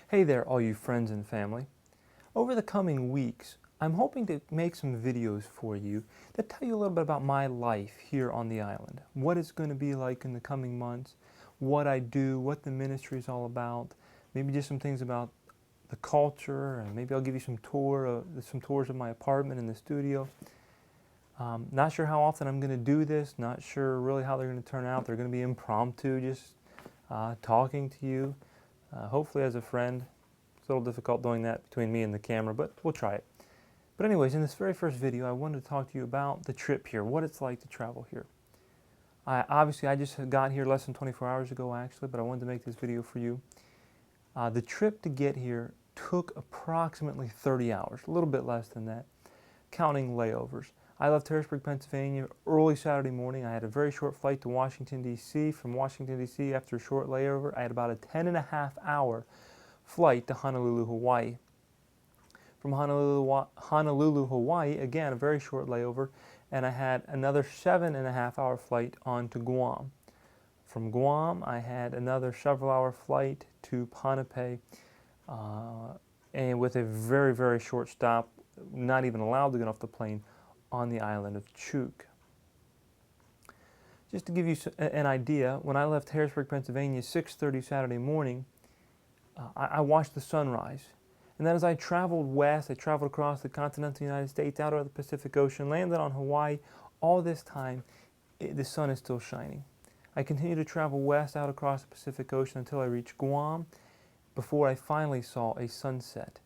Hey there, all you friends and family. Over the coming weeks, I'm hoping to make some videos for you that tell you a little bit about my life here on the island, what it's going to be like in the coming months, what I do, what the ministry is all about, maybe just some things about the culture, and maybe I'll give you some tours of my apartment and the studio. Not sure how often I'm going to do this, not sure really how they're going to turn out. They're going to be impromptu, just talking to you. Hopefully as a friend. It's a little difficult doing that between me and the camera, but we'll try it. But anyways, in this very first video, I wanted to talk to you about the trip here, what it's like to travel here. Obviously, I just got here less than 24 hours ago, actually, but I wanted to make this video for you. The trip to get here took approximately 30 hours, a little bit less than that, counting layovers. I left Harrisburg, Pennsylvania early Saturday morning. I had a very short flight to Washington, D.C. From Washington, D.C., after a short layover, I had about a 10.5-hour flight to Honolulu, Hawaii. From Honolulu, Hawaii, again, a very short layover, and I had another 7.5-hour flight on to Guam. From Guam, I had another several-hour flight to Pohnpei, and with a very, very short stop, not even allowed to get off the plane, on the island of Chuuk. Just to give you an idea, when I left Harrisburg, Pennsylvania, 6:30 Saturday morning, I watched the sunrise. And then as I traveled west, I traveled across the continental United States, out over the Pacific Ocean, landed on Hawaii. All this time, the sun is still shining. I continued to travel west out across the Pacific Ocean until I reached Guam, before I finally saw a sunset.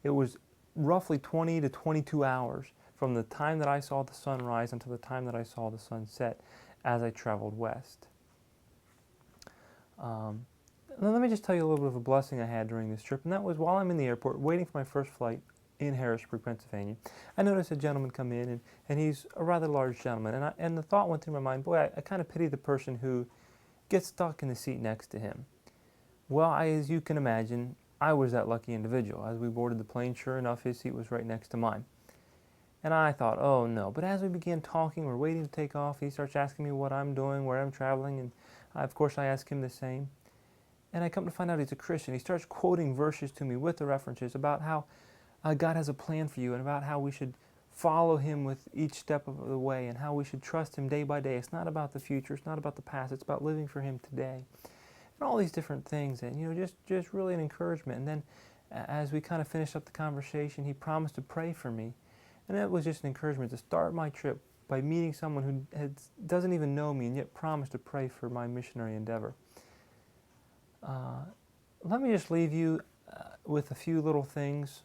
It was roughly 20 to 22 hours from the time that I saw the sunrise until the time that I saw the sunset as I traveled west. Now let me just tell you a little bit of a blessing I had during this trip, and that was while I'm in the airport waiting for my first flight in Harrisburg, Pennsylvania, I noticed a gentleman come in, and he's a rather large gentleman, and the thought went through my mind, boy, I kind of pity the person who gets stuck in the seat next to him. Well, as you can imagine, I was that lucky individual. As we boarded the plane, sure enough, his seat was right next to mine. And I thought, oh no. But as we began talking, we're waiting to take off, he starts asking me what I'm doing, where I'm traveling, and of course I ask him the same. And I come to find out he's a Christian. He starts quoting verses to me with the references about how God has a plan for you and about how we should follow Him with each step of the way and how we should trust Him day by day. It's not about the future. It's not about the past. It's about living for Him today. And all these different things. And, just really an encouragement. And then as we kind of finished up the conversation, he promised to pray for me. And that was just an encouragement to start my trip by meeting someone who doesn't even know me and yet promised to pray for my missionary endeavor. Let me just leave you with a few little things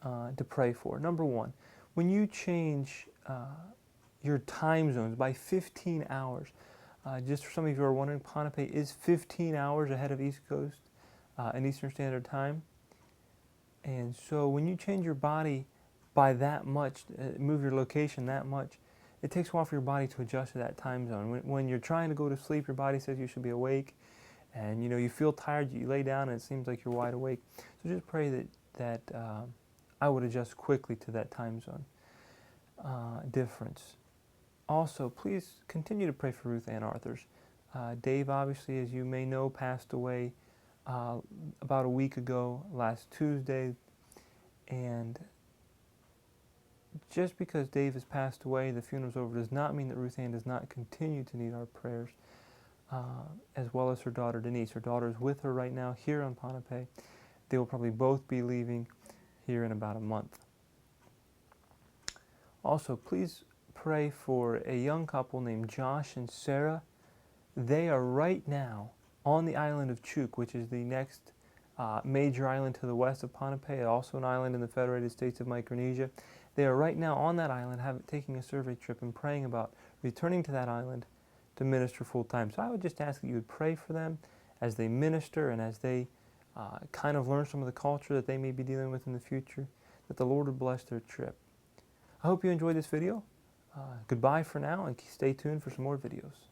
to pray for. Number one, when you change your time zones by 15 hours, just for some of you who are wondering, Pohnpei is 15 hours ahead of East Coast and Eastern Standard Time. And so when you change your body by that much, move your location that much, it takes a while for your body to adjust to that time zone. When you're trying to go to sleep, your body says you should be awake. And you feel tired, you lay down and it seems like you're wide awake. So just pray that I would adjust quickly to that time zone difference. Also, please continue to pray for Ruth Ann Arthurs. Dave, obviously, as you may know, passed away about a week ago, last Tuesday. And just because Dave has passed away, the funeral's over, does not mean that Ruth Ann does not continue to need our prayers. As well as her daughter Denise. Her daughter is with her right now here on Pohnpei. They will probably both be leaving here in about a month. Also, please pray for a young couple named Josh and Sarah. They are right now on the island of Chuuk, which is the next major island to the west of Pohnpei, also an island in the Federated States of Micronesia. They are right now on that island taking a survey trip and praying about returning to that island to minister full-time. So I would just ask that you would pray for them as they minister and as they kind of learn some of the culture that they may be dealing with in the future, that the Lord would bless their trip. I hope you enjoyed this video. Goodbye for now, and stay tuned for some more videos.